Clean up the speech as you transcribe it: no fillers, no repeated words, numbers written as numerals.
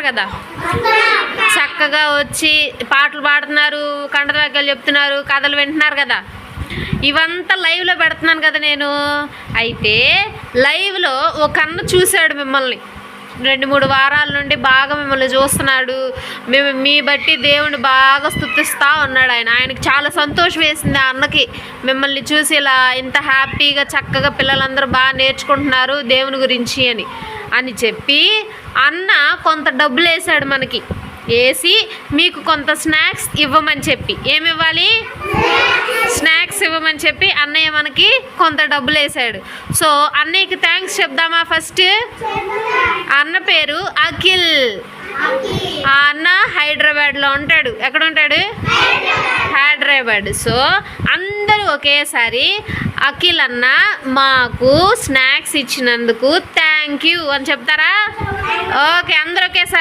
కదా, చక్కగా వచ్చి పాటలు పాడుతున్నారు, కండవాక్యాలు చెప్తున్నారు, కథలు వింటున్నారు కదా. ఇవంతా లైవ్లో పెడుతున్నాను కదా నేను. అయితే లైవ్లో ఒక అన్న చూశాడు మిమ్మల్ని, 2-3 వారాల నుండి బాగా మిమ్మల్ని చూస్తున్నాడు. మీ బట్టి దేవుని బాగా స్తుతిస్తూ ఉన్నాడు. ఆయనకి చాలా సంతోషం వేసింది ఆ అన్నకి, మిమ్మల్ని చూసి ఇలా ఇంత హ్యాపీగా చక్కగా పిల్లలందరూ బాగా నేర్చుకుంటున్నారు దేవుని గురించి అని చెప్పి అన్న కొంత డబ్బులు వేసాడు మనకి. వేసి మీకు కొంత స్నాక్స్ ఇవ్వమని చెప్పి, ఏమి ఇవ్వాలి, స్నాక్స్ ఇవ్వమని చెప్పి అన్నయ్య మనకి కొంత డబ్బులు వేసాడు. సో అన్నయ్యకి థ్యాంక్స్ చెప్దామా ఫస్ట్. అన్న పేరు అఖిల్. ఆ అన్న హైదరాబాద్లో ఉంటాడు. ఎక్కడ ఉంటాడు, హైదరాబాద్. సో అందరూ ఒకేసారి అఖిల్ అన్న మాకు స్నాక్స్ ఇచ్చినందుకు థ్యాంక్ యూ అని చెప్తారా? ఓకే, అందరూ ఒకేసారి